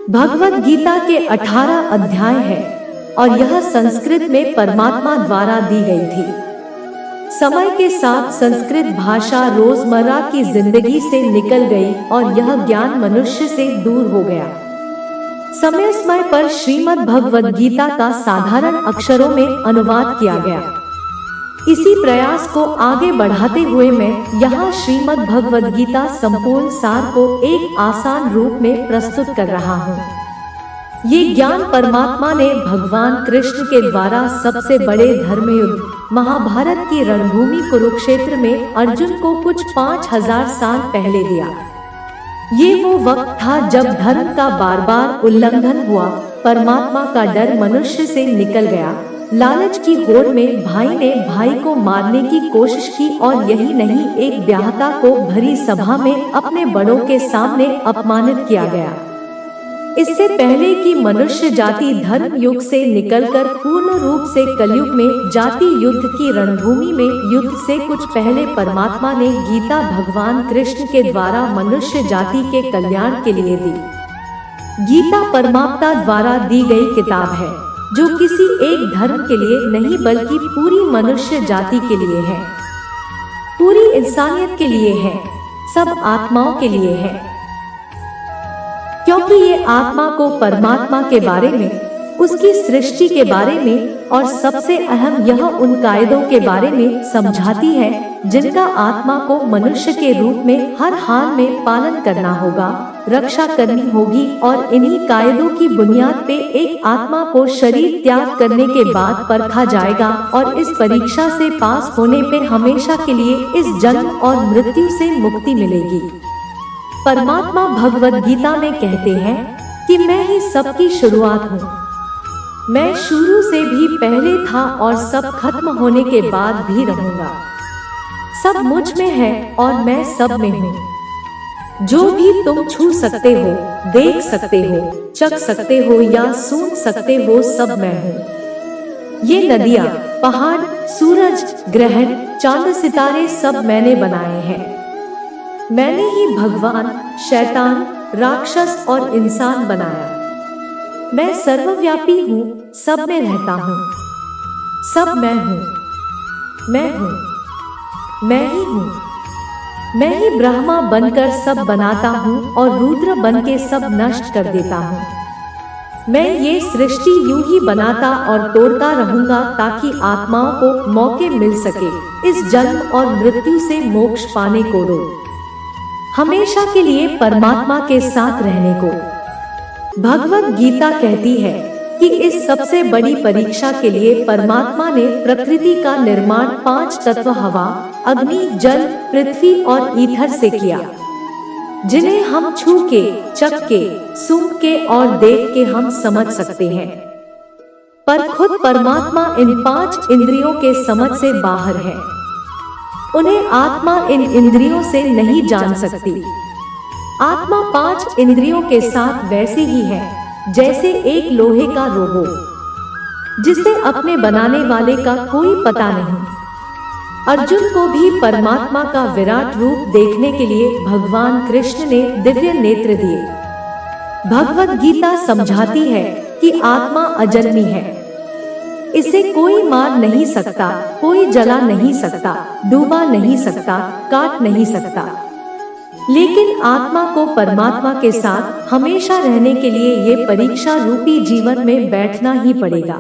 भगवद गीता के 18 अध्याय है और यह संस्कृत में परमात्मा द्वारा दी गई थी। समय के साथ संस्कृत भाषा रोजमर्रा की जिंदगी से निकल गई और यह ज्ञान मनुष्य से दूर हो गया। समय समय पर श्रीमद् भगवद गीता का साधारण अक्षरों में अनुवाद किया गया। इसी प्रयास को आगे बढ़ाते हुए मैं यहाँ श्रीमद् भगवद गीता संपूर्ण सार को एक आसान रूप में प्रस्तुत कर रहा हूँ। ये ज्ञान परमात्मा ने भगवान कृष्ण के द्वारा सबसे बड़े धर्मयुद्ध महाभारत की रणभूमि कुरुक्षेत्र में अर्जुन को कुछ 5000 साल पहले दिया। ये वो वक्त था जब धर्म का बार बार उल्लंघन हुआ, परमात्मा का डर मनुष्य से निकल गया। लालच की होड़ में भाई ने भाई को मारने की कोशिश की और यही नहीं, एक ब्याहता को भरी सभा में अपने बड़ों के सामने अपमानित किया गया। इससे पहले कि मनुष्य जाति धर्म युग से निकलकर पूर्ण रूप से कलयुग में जाति युद्ध की रणभूमि में युद्ध से कुछ पहले परमात्मा ने गीता भगवान कृष्ण के द्वारा मनुष्य जाति के कल्याण के लिए दी। गीता परमात्मा द्वारा दी गई किताब है जो किसी एक धर्म के लिए नहीं बल्कि पूरी मनुष्य जाति के लिए है, पूरी इंसानियत के लिए है, सब आत्माओं के लिए है। क्योंकि ये आत्मा को परमात्मा के बारे में, उसकी सृष्टि के बारे में और सबसे अहम यह उन कायदों के बारे में समझाती है जिनका आत्मा को मनुष्य के रूप में हर हाल में पालन करना होगा, रक्षा करनी होगी। और इन्हीं कायदों की बुनियाद पे एक आत्मा को शरीर त्याग करने के बाद परखा जाएगा और इस परीक्षा से पास होने पे हमेशा के लिए इस जन्म और मृत्यु से मुक्ति मिलेगी। परमात्मा भगवद गीता में कहते हैं कि मैं ही सबकी शुरुआत हूँ, मैं शुरू से भी पहले था और सब खत्म होने के बाद भी रहूंगा। सब मुझ में है और मैं सब में हूँ। जो भी तुम छू सकते हो, देख सकते हो, चख सकते हो या सूंघ सकते हो, सब मैं हूँ। ये नदियाँ, पहाड़, सूरज, ग्रहण, चांद, सितारे सब मैंने बनाए हैं। मैंने ही भगवान, शैतान, राक्षस और इंसान बनाया। मैं सर्वव्यापी हूँ, सब में रहता हूँ, सब मैं हूँ, मैं हूँ, मैं ही हूँ। मैं ही ब्रह्मा बनकर सब बनाता हूँ और रुद्र बन के सब नष्ट कर देता हूँ। मैं ये सृष्टि यूं ही बनाता और तोड़ता रहूंगा ताकि आत्माओं को मौके मिल सके इस जन्म और मृत्यु से मोक्ष पाने को, हमेशा के लिए परमात्मा के साथ रहने को। भगवद गीता कहती है कि इस सबसे बड़ी परीक्षा के लिए परमात्मा ने प्रकृति का निर्माण 5 तत्व हवा, अग्नि, जल, पृथ्वी और ईथर से किया, जिन्हें हम छू के, चख के, सूंघ के और देख के हम समझ सकते हैं। पर खुद परमात्मा इन 5 इंद्रियों के समझ से बाहर है। उन्हें आत्मा इन इंद्रियों से नहीं जान सकती। आत्मा 5 इंद्रियों के साथ वैसे ही है जैसे एक लोहे का रोबो, जिसे अपने बनाने वाले का कोई पता नहीं। अर्जुन को भी परमात्मा का विराट रूप देखने के लिए भगवान कृष्ण ने दिव्य नेत्र दिए। भगवद गीता समझाती है कि आत्मा अजन्मी है, इसे कोई मार नहीं सकता, कोई जला नहीं सकता, डूबा नहीं सकता, काट नहीं सकता। लेकिन आत्मा को परमात्मा के साथ हमेशा रहने के लिए ये परीक्षा रूपी जीवन में बैठना ही पड़ेगा।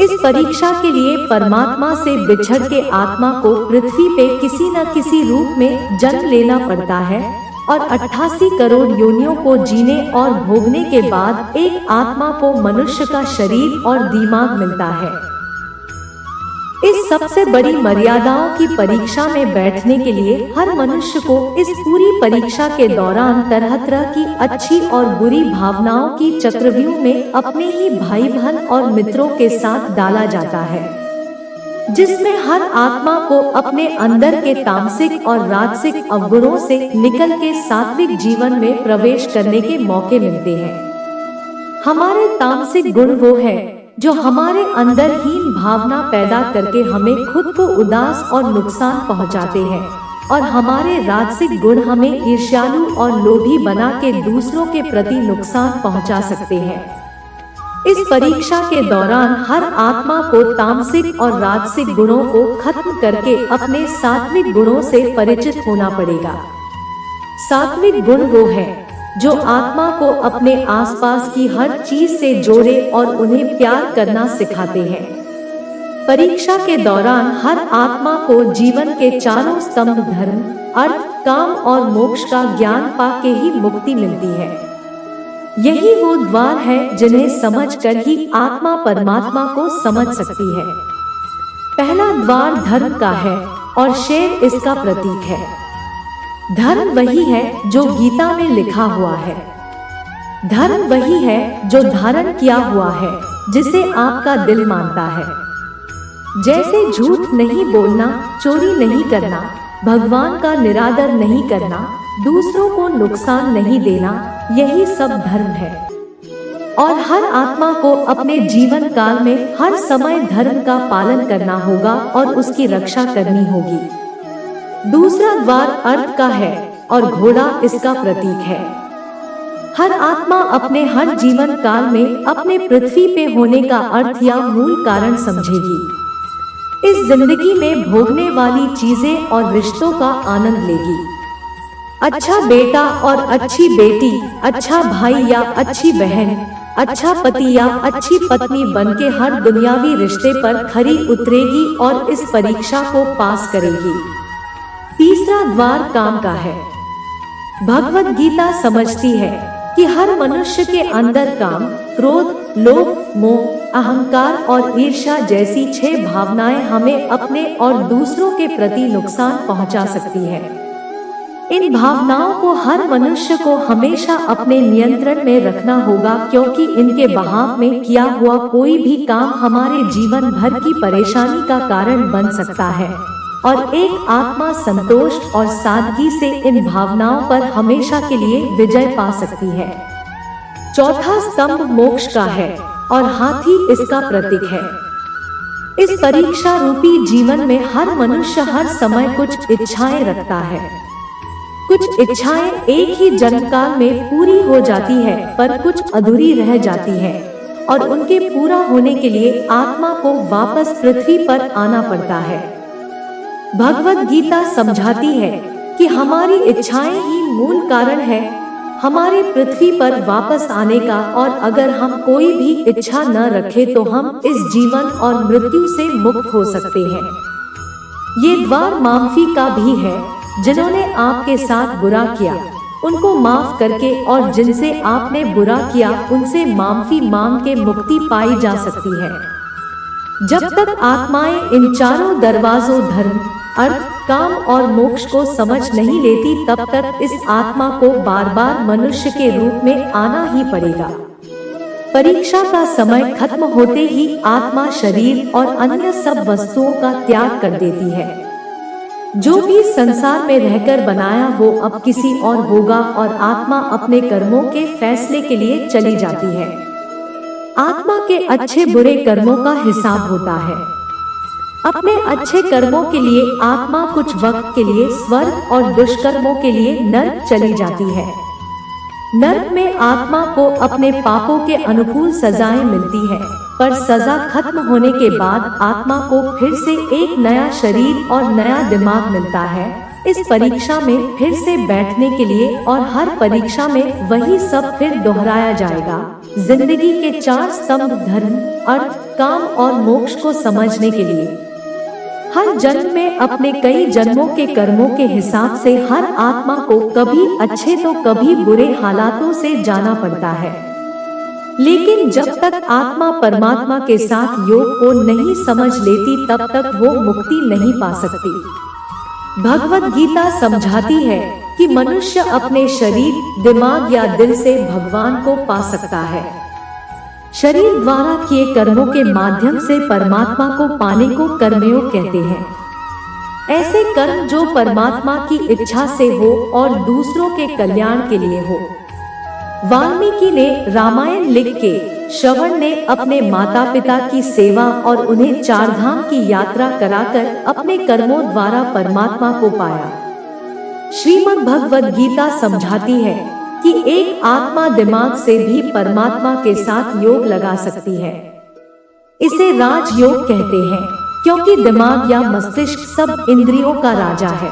इस परीक्षा के लिए परमात्मा से बिछड़ के आत्मा को पृथ्वी पे किसी न किसी रूप में जन्म लेना पड़ता है और 88 करोड़ योनियों को जीने और भोगने के बाद एक आत्मा को मनुष्य का शरीर और दिमाग मिलता है। इस सबसे बड़ी मर्यादाओं की परीक्षा में बैठने के लिए हर मनुष्य को इस पूरी परीक्षा के दौरान तरह तरह की अच्छी और बुरी भावनाओं की चक्रव्यूह में अपने ही भाई बहन और मित्रों के साथ डाला जाता है, जिसमें हर आत्मा को अपने अंदर के तामसिक और राजसिक अवगुणों से निकल के सात्विक जीवन में प्रवेश करने के मौके मिलते हैं। हमारे तामसिक गुण वो है जो हमारे अंदर हीन भावना पैदा करके हमें खुद को उदास और नुकसान पहुंचाते हैं। और हमारे राजसिक गुण हमें ईर्ष्यालु और लोभी बना के दूसरों के प्रति नुकसान पहुंचा सकते हैं। इस परीक्षा के दौरान हर आत्मा को तामसिक और राजसिक गुणों को खत्म करके अपने सात्विक गुणों से परिचित होना पड़ेगा। सात्विक गुण वो है जो आत्मा को अपने आसपास की हर चीज से जोड़े और उन्हें प्यार करना सिखाते हैं। परीक्षा के दौरान हर आत्मा को जीवन के चारों स्तंभ धर्म, अर्थ, काम और मोक्ष का ज्ञान पाके ही मुक्ति मिलती है। यही वो द्वार है जिन्हें समझकर ही आत्मा परमात्मा को समझ सकती है। पहला द्वार धर्म का है और शेर इसका प्रतीक है। धर्म वही है जो गीता में लिखा हुआ है। धर्म वही है जो धारण किया हुआ है, जिसे आपका दिल मानता है। जैसे झूठ नहीं बोलना, चोरी नहीं करना, भगवान का निरादर नहीं करना, दूसरों को नुकसान नहीं देना, यही सब धर्म है। और हर आत्मा को अपने जीवन काल में हर समय धर्म का पालन करना होगा और उसकी रक्षा करनी होगी। दूसरा द्वार अर्थ का है और घोड़ा इसका प्रतीक है। हर आत्मा अपने हर जीवन काल में अपने पृथ्वी पे होने का अर्थ या मूल कारण समझेगी। इस जिंदगी में भोगने वाली चीजें और रिश्तों का आनंद लेगी। अच्छा बेटा और अच्छी बेटी, अच्छा भाई या अच्छी बहन, अच्छा पति या अच्छी पत्नी बनके हर दुनियावी रिश्ते पर खरी उतरेगी और इस परीक्षा को पास करेगी। तीसरा द्वार काम का है। भगवद गीता समझती है कि हर मनुष्य के अंदर काम, क्रोध, लोभ, मोह, अहंकार और ईर्ष्या जैसी 6 भावनाएं हमें अपने और दूसरों के प्रति नुकसान पहुंचा सकती है। इन भावनाओं को हर मनुष्य को हमेशा अपने नियंत्रण में रखना होगा, क्योंकि इनके बहाव में किया हुआ कोई भी काम हमारे जीवन भर की परेशानी का कारण बन सकता है और एक आत्मा संतोष और सादगी से इन भावनाओं पर हमेशा के लिए विजय पा सकती है। चौथा स्तंभ मोक्ष का है और हाथी इसका प्रतीक है। इस परीक्षा रूपी जीवन में हर मनुष्य हर समय कुछ इच्छाएं रखता है। कुछ इच्छाएं एक ही जन्मकाल में पूरी हो जाती है, पर कुछ अधूरी रह जाती है और उनके पूरा होने के लिए आत्मा को वापस पृथ्वी पर आना पड़ता है। भगवद गीता समझाती है कि हमारी इच्छाएं ही मूल कारण है हमारे पृथ्वी पर वापस आने का, और अगर हम कोई भी इच्छा न रखें तो हम इस जीवन और मृत्यु से मुक्त हो सकते हैं। ये द्वार माफी का भी है। जिन्होंने आपके साथ बुरा किया उनको माफ करके और जिनसे आपने बुरा किया उनसे माफी मांग के मुक्ति पाई जा सकती है। जब तक आत्माएं इन चारों दरवाजों धर्म, अर्थ, काम और मोक्ष को समझ नहीं लेती, तब तक इस आत्मा को बार बार मनुष्य के रूप में आना ही पड़ेगा। परीक्षा का समय खत्म होते ही आत्मा शरीर और अन्य सब वस्तुओं का त्याग कर देती है। जो भी संसार में रहकर बनाया वो अब किसी और होगा और आत्मा अपने कर्मों के फैसले के लिए चली जाती है। आत्मा के अच्छे बुरे कर्मों का हिसाब होता है। अपने अच्छे कर्मों के लिए आत्मा कुछ वक्त के लिए स्वर्ग और दुष्कर्मों के लिए नरक चली जाती है। नरक में आत्मा को अपने पापों के अनुकूल सजाएं मिलती है, पर सजा खत्म होने के बाद आत्मा को फिर से एक नया शरीर और नया दिमाग मिलता है इस परीक्षा में फिर से बैठने के लिए, और हर परीक्षा में वही सब फिर दोहराया जाएगा। जिंदगी के 4 स्तंभ धर्म, अर्थ, काम और मोक्ष को समझने के लिए हर जन्म में अपने कई जन्मों के कर्मों के हिसाब से हर आत्मा को कभी अच्छे तो कभी बुरे हालातों से जाना पड़ता है। लेकिन जब तक आत्मा परमात्मा के साथ योग को नहीं समझ लेती तब तक वो मुक्ति नहीं पा सकती। भगवद गीता समझाती है कि मनुष्य अपने शरीर, दिमाग या दिल से भगवान को पा सकता है। शरीर द्वारा किए कर्मों के माध्यम से परमात्मा को पाने को कर्मयोग कहते हैं। ऐसे कर्म जो परमात्मा की इच्छा से हो और दूसरों के कल्याण के लिए हो। वाल्मीकि ने रामायण लिख के, श्रवण ने अपने माता पिता की सेवा और उन्हें 4 धाम की यात्रा कराकर अपने कर्मों द्वारा परमात्मा को पाया। श्रीमद् भगवद गीता समझाती है कि एक आत्मा दिमाग से भी परमात्मा के साथ योग लगा सकती है। इसे राजयोग कहते हैं, क्योंकि दिमाग या मस्तिष्क सब इंद्रियों का राजा है।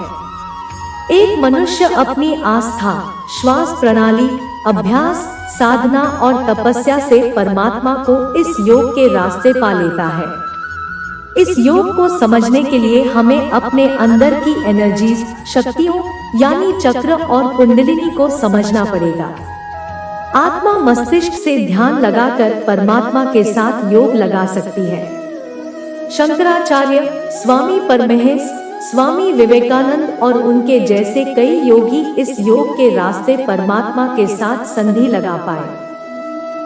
एक मनुष्य अपनी आस्था, श्वास प्रणाली, अभ्यास, साधना और तपस्या से परमात्मा को इस योग के रास्ते पा लेता है। इस योग को समझने के लिए हमें अपने अंदर की एनर्जीज, शक्तियों यानी चक्र और कुंडलिनी को समझना पड़ेगा। आत्मा मस्तिष्क से ध्यान लगाकर परमात्मा के साथ योग लगा सकती है। शंकराचार्य, स्वामी परमहंस, स्वामी विवेकानंद और उनके जैसे कई योगी इस योग के रास्ते परमात्मा के साथ संधि लगा पाए।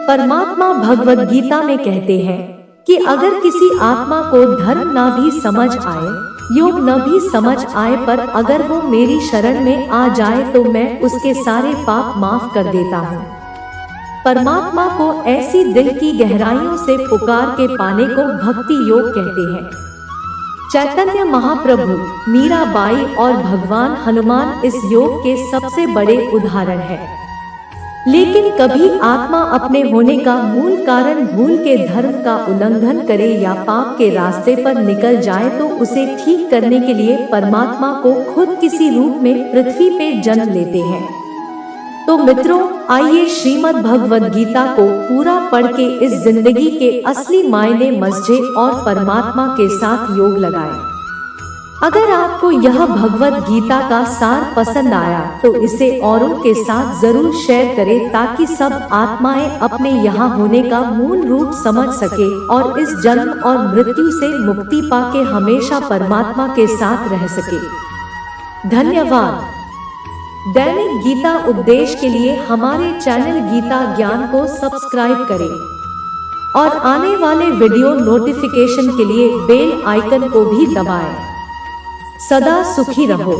परमात्मा भगवद गीता में कहते हैं कि अगर किसी आत्मा को धर्म न भी समझ आए, योग न भी समझ आए, पर अगर वो मेरी शरण में आ जाए तो मैं उसके सारे पाप माफ कर देता हूँ। परमात्मा को ऐसी दिल की गहराइयों से पुकार के पाने को भक्ति योग कहते हैं। चैतन्य महाप्रभु, मीराबाई और भगवान हनुमान इस योग के सबसे बड़े उदाहरण हैं। लेकिन कभी आत्मा अपने होने का मूल कारण भूल के धर्म का उल्लंघन करे या पाप के रास्ते पर निकल जाए तो उसे ठीक करने के लिए परमात्मा को खुद किसी रूप में पृथ्वी पे जन्म लेते हैं। तो मित्रों, आइए श्रीमद् भगवद गीता को पूरा पढ़ के इस जिंदगी के असली मायने समझे और परमात्मा के साथ योग लगाएं। अगर आपको यह भगवद गीता का सार पसंद आया तो इसे औरों के साथ जरूर शेयर करें, ताकि सब आत्माएं अपने यहाँ होने का मूल रूप समझ सके और इस जन्म और मृत्यु से मुक्ति पाके हमेशा परमात्मा के साथ रह सके। धन्यवाद। दैनिक गीता उपदेश के लिए हमारे चैनल गीता ज्ञान को सब्सक्राइब करें और आने वाले वीडियो नोटिफिकेशन के लिए बेल आइकन को भी दबाएं। सदा सुखी रहो।